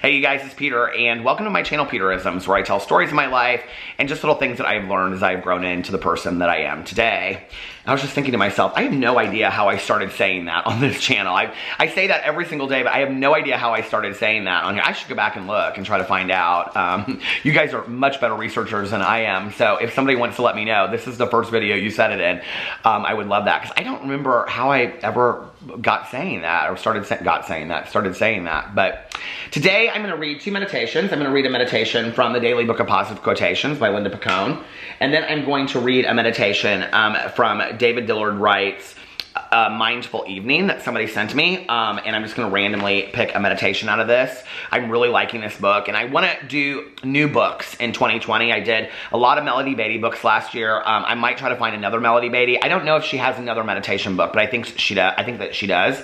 Hey you guys, it's Peter, and welcome to my channel, Peterisms, where I tell stories of my life and just little things that I've learned as I've grown into the person that I am today. I was just thinking to myself, I have no idea how I started saying that on this channel. I say that every single day, but I have no idea how I started saying that on here. I should go back and look and try to find out. You guys are much better researchers than I am, so if somebody wants to let me know, this is the first video you said it in, I would love that, because I don't remember how I ever got saying that, or started saying that. But today I'm going to read two meditations. I'm going to read a meditation from the Daily Book of Positive Quotations by Linda Picone, and then I'm going to read a meditation from David Dillard Wright's Mindful Evening that somebody sent me, and I'm just going to randomly pick a meditation out of this. I'm really liking this book, and I want to do new books in 2020. I did a lot of Melody Beatty books last year. I might try to find another Melody Beatty. I don't know if she has another meditation book, but I think she does. I think that she does.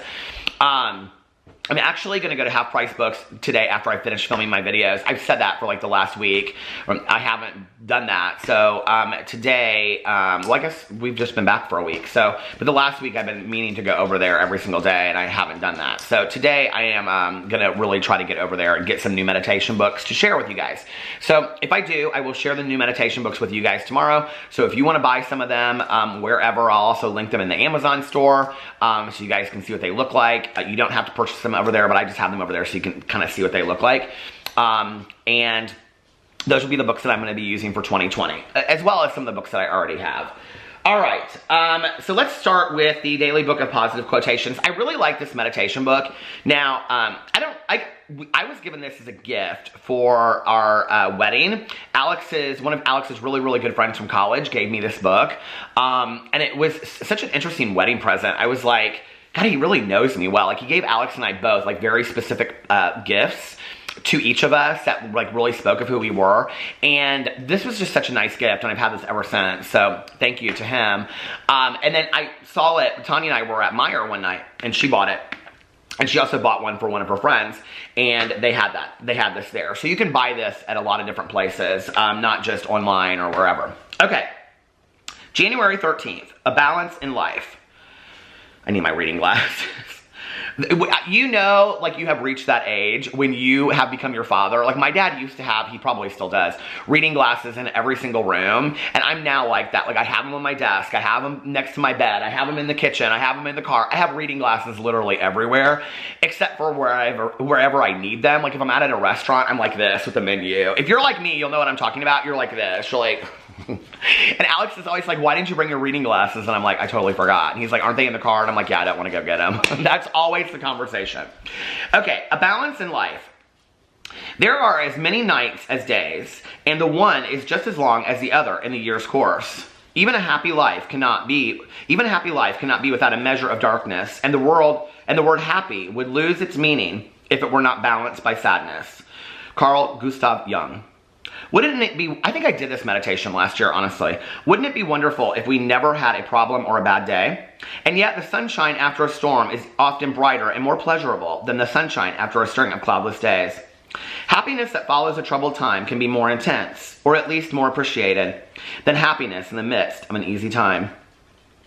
I'm actually going to go to Half Price Books today after I finish filming my videos. I've said that for like the last week. I haven't done that. So today, well, I guess we've just been back for a week. So, but the last week I've been meaning to go over there every single day, and I haven't done that. So today I am going to really try to get over there and get some new meditation books to share with you guys. So if I do, I will share the new meditation books with you guys tomorrow. So if you want to buy some of them wherever, I'll also link them in the Amazon store so you guys can see what they look like. You don't have to purchase them over there, but I just have them over there so you can kind of see what they look like. And those will be the books that I'm going to be using for 2020, as well as some of the books that I already have. All right, so let's start with the Daily Book of Positive Quotations. I really like this meditation book. Now, I was given this as a gift for our wedding. One of Alex's really, really good friends from college gave me this book, and it was such an interesting wedding present. I was like, God, he really knows me well. Like, he gave Alex and I both like very specific gifts to each of us that like really spoke of who we were, and this was just such a nice gift, and I've had this ever since, so thank you to him. And then I saw it, Tanya and I were at Meijer one night, and she bought it, and she also bought one for one of her friends, and they had this there. So you can buy this at a lot of different places, not just online or wherever. Okay, January 13th, a balance in life. I need my reading glasses. You know, like, you have reached that age when you have become your father. Like, my dad used to have, he probably still does, reading glasses in every single room. And I'm now like that. Like, I have them on my desk. I have them next to my bed. I have them in the kitchen. I have them in the car. I have reading glasses literally everywhere, except for wherever I need them. Like, if I'm out at a restaurant, I'm like this with the menu. If you're like me, you'll know what I'm talking about. You're like this. You're like... And Alex is always like, why didn't you bring your reading glasses? And I'm like, I totally forgot. And he's like, aren't they in the car? And I'm like, yeah, I don't want to go get them. That's always the conversation. Okay, a balance in life. There are as many nights as days, and the one is just as long as the other in the year's course. Even a happy life cannot be without a measure of darkness, and the word happy would lose its meaning if it were not balanced by sadness. Carl Gustav Jung. Wouldn't it be, I think I did this meditation last year, honestly. Wouldn't it be wonderful if we never had a problem or a bad day? And yet the sunshine after a storm is often brighter and more pleasurable than the sunshine after a string of cloudless days. Happiness that follows a troubled time can be more intense, or at least more appreciated, than happiness in the midst of an easy time.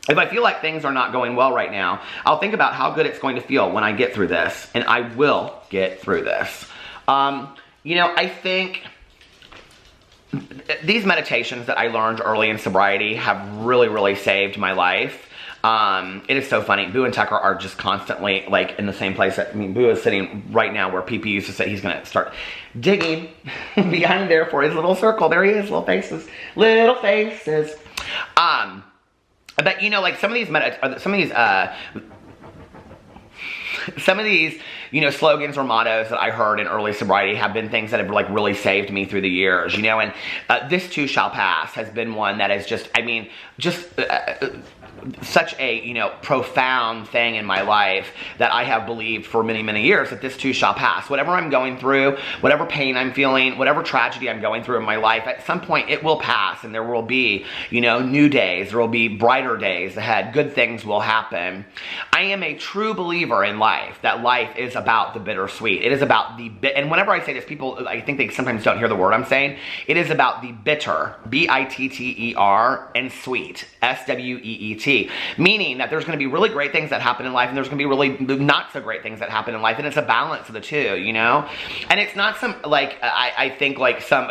If I feel like things are not going well right now, I'll think about how good it's going to feel when I get through this, and I will get through this. You know, I think... these meditations that I learned early in sobriety have really, really saved my life. It is so funny. Boo and Tucker are just constantly like in the same place. I mean, Boo is sitting right now where PP used to sit. He's going to start digging behind there for his little circle. There he is, little faces. Little faces. But you know, like some of these, you know, slogans or mottos that I heard in early sobriety have been things that have like really saved me through the years, you know, and this too shall pass has been one that is just, I mean, just such a, you know, profound thing in my life that I have believed for many, many years, that this too shall pass. Whatever I'm going through, whatever pain I'm feeling, whatever tragedy I'm going through in my life, at some point it will pass, and there will be, you know, new days. There will be brighter days ahead. Good things will happen. I am a true believer in life, that life is about the bittersweet. It is about the and whenever I say this, people, I think they sometimes don't hear the word I'm saying. It is about the bitter, B-I-T-T-E-R, and sweet, S-W-E-E-T. T, meaning that there's going to be really great things that happen in life, and there's going to be really not so great things that happen in life, and it's a balance of the two, you know? And it's not some, like, I think, like, some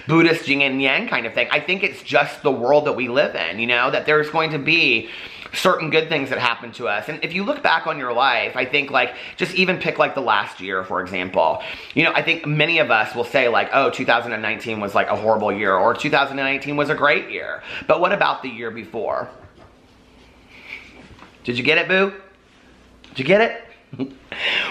Buddhist yin and yang kind of thing. I think it's just the world that we live in, you know, that there's going to be certain good things that happen to us. And if you look back on your life, I think, like, just even pick, like, the last year, for example. You know, I think many of us will say, like, oh, 2019 was, like, a horrible year, or 2019 was a great year. But what about the year before? Did you get it, boo? Did you get it?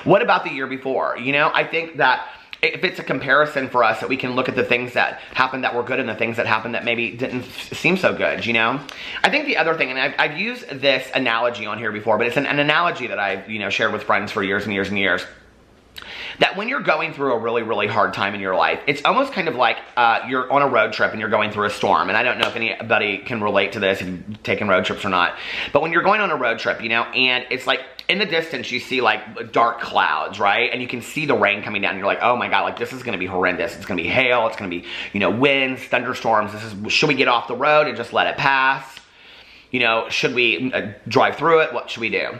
What about the year before? You know, I think that if it's a comparison for us, that we can look at the things that happened that were good and the things that happened that maybe didn't seem so good, you know? I think the other thing, and I've used this analogy on here before, but it's an analogy that I've, you know, shared with friends for years and years and years, that when you're going through a really, really hard time in your life, it's almost kind of like you're on a road trip and you're going through a storm. And I don't know if anybody can relate to this, if you've taken road trips or not. But when you're going on a road trip, you know, and it's like, in the distance, you see, like, dark clouds, right? And you can see the rain coming down. And you're like, oh my God, like, this is going to be horrendous. It's going to be hail. It's going to be, you know, winds, thunderstorms. Should we get off the road and just let it pass? You know, should we drive through it? What should we do?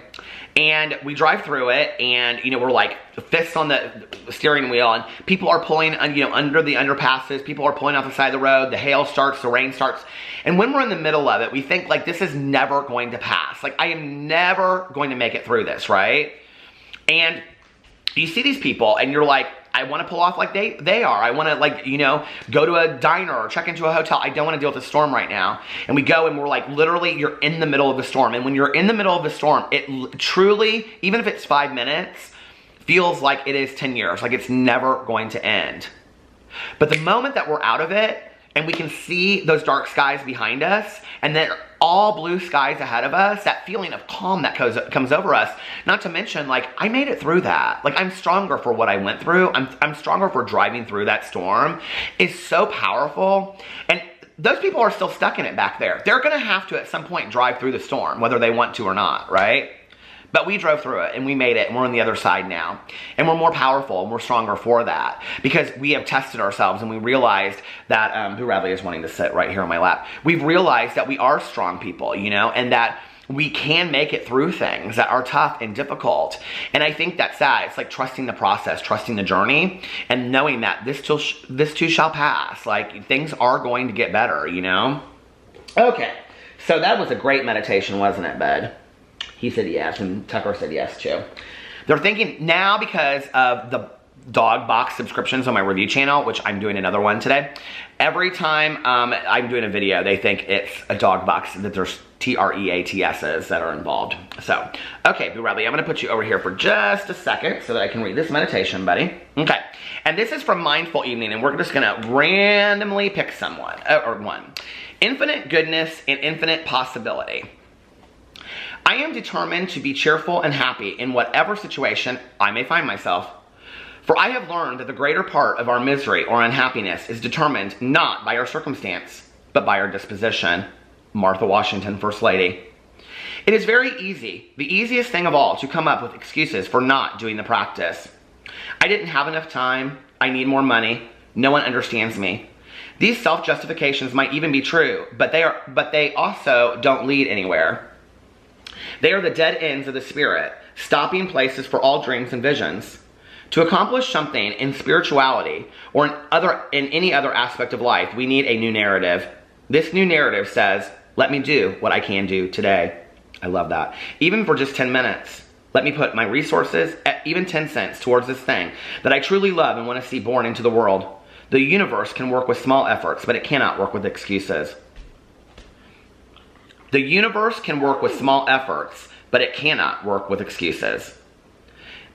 And we drive through it, and, you know, we're like fists on the steering wheel, and people are pulling, you know, under the underpasses. People are pulling off the side of the road. The hail starts, the rain starts. And when we're in the middle of it, we think, like, this is never going to pass. Like, I am never going to make it through this, right? And you see these people, and you're like, I want to pull off like they are. I want to, like, you know, go to a diner or check into a hotel. I don't want to deal with the storm right now. And we go, and we're like, literally, you're in the middle of the storm. And when you're in the middle of the storm, it truly, even if it's 5 minutes, feels like it is 10 years. Like, it's never going to end. But the moment that we're out of it, and we can see those dark skies behind us, and then all blue skies ahead of us, that feeling of calm that comes over us. Not to mention, like, I made it through that. Like, I'm stronger for what I went through. I'm stronger for driving through that storm. It's so powerful. And those people are still stuck in it back there. They're going to have to, at some point, drive through the storm, whether they want to or not, right? But we drove through it, and we made it, and we're on the other side now. And we're more powerful, and we're stronger for that. Because we have tested ourselves, and we realized that, Boo Radley is wanting to sit right here on my lap. We've realized that we are strong people, you know, and that we can make it through things that are tough and difficult. And I think that's that. It's like trusting the process, trusting the journey, and knowing that this too shall pass. Like, things are going to get better, you know? Okay, so that was a great meditation, wasn't it, bud? He said yes, and Tucker said yes too. They're thinking now, because of the dog box subscriptions on my review channel, which I'm doing another one today. Every time I'm doing a video, they think it's a dog box, that there's TREATSs that are involved. So, okay, Boo Radley, I'm going to put you over here for just a second so that I can read this meditation, buddy. Okay, and this is from Mindful Evening, and we're just going to randomly pick someone, or one. Infinite goodness and infinite possibility. I am determined to be cheerful and happy in whatever situation I may find myself. For I have learned that the greater part of our misery or unhappiness is determined not by our circumstance, but by our disposition. Martha Washington, First Lady. It is very easy, the easiest thing of all, to come up with excuses for not doing the practice. I didn't have enough time. I need more money. No one understands me. These self-justifications might even be true, but they also don't lead anywhere. They are the dead ends of the spirit, stopping places for all dreams and visions. To accomplish something in spirituality or in any other aspect of life, we need a new narrative. This new narrative says, let me do what I can do today. I love that. Even for just 10 minutes. Let me put my resources, even 10 cents, towards this thing that I truly love and want to see born into the world. The universe can work with small efforts, but it cannot work with excuses. The universe can work with small efforts, but it cannot work with excuses.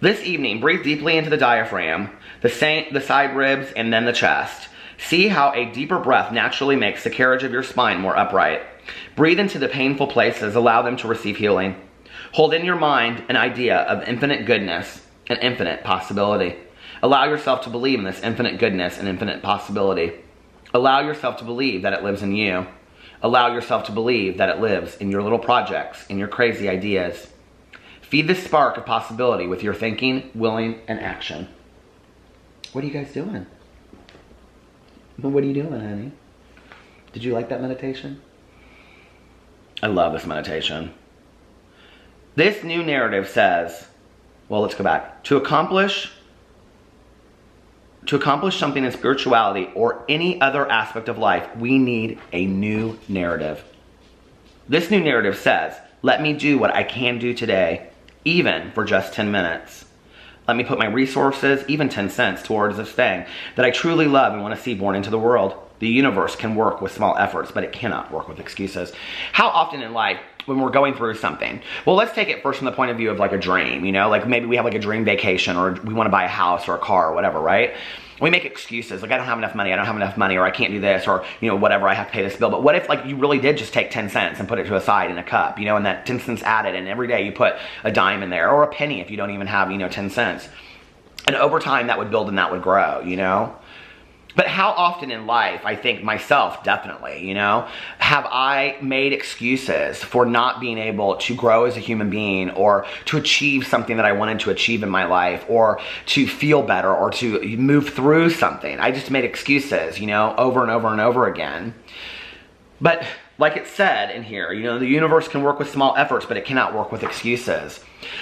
This evening, breathe deeply into the diaphragm, the side ribs, and then the chest. See how a deeper breath naturally makes the carriage of your spine more upright. Breathe into the painful places, allow them to receive healing. Hold in your mind an idea of infinite goodness and infinite possibility. Allow yourself to believe in this infinite goodness and infinite possibility. Allow yourself to believe that it lives in you. Allow yourself to believe that it lives in your little projects, in your crazy ideas. Feed this spark of possibility with your thinking, willing, and action. What are you guys doing? What are you doing, honey? Did you like that meditation? I love this meditation. This new narrative says, well, let's go back. To accomplish something in spirituality or any other aspect of life, we need a new narrative. This new narrative says, let me do what I can do today, even for just 10 minutes. Let me put my resources, even 10 cents, towards this thing that I truly love and want to see born into the world. The universe can work with small efforts, but it cannot work with excuses. How often in life, when we're going through something, well, let's take it first from the point of view of like a dream, you know, like maybe we have like a dream vacation, or we want to buy a house or a car or whatever, right? We make excuses like, I don't have enough money, or I can't do this, or, you know, whatever, I have to pay this bill. But what if like you really did just take 10 cents and put it to a side in a cup, you know, and that 10 cents added, and every day you put a dime in there, or a penny if you don't even have, you know, 10 cents. And over time that would build and that would grow, you know? But how often in life, I think myself definitely, you know, have I made excuses for not being able to grow as a human being, or to achieve something that I wanted to achieve in my life, or to feel better, or to move through something. I just made excuses, you know, over and over and over again. But like it said in here, you know, the universe can work with small efforts, but it cannot work with excuses.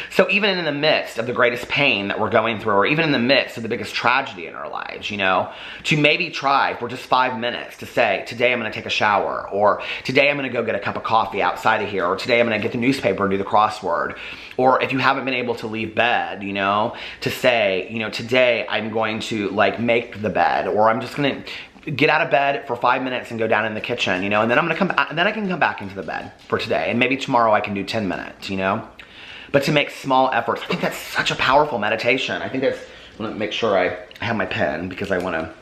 So even in the midst of the greatest pain that we're going through, or even in the midst of the biggest tragedy in our lives, you know, to maybe try for just 5 minutes to say, today I'm going to take a shower, or today I'm going to go get a cup of coffee outside of here, or today I'm going to get the newspaper and do the crossword. Or if you haven't been able to leave bed, you know, to say, you know, today I'm going to like make the bed, or I'm just going to get out of bed for 5 minutes and go down in the kitchen, you know, and then I'm going to come, and then I can come back into the bed for today. And maybe tomorrow I can do 10 minutes, you know. But to make small efforts, I think that's such a powerful meditation. I think that's, I want to make sure I have my pen because I want to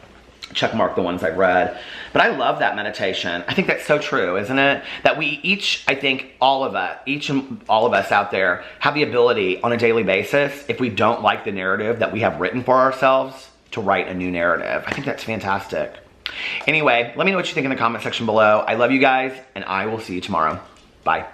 check mark the ones I've read. But I love that meditation. I think that's so true, isn't it? That we each, I think all of us out there have the ability on a daily basis, if we don't like the narrative that we have written for ourselves, to write a new narrative. I think that's fantastic. Anyway, let me know what you think in the comment section below. I love you guys, and I will see you tomorrow. Bye.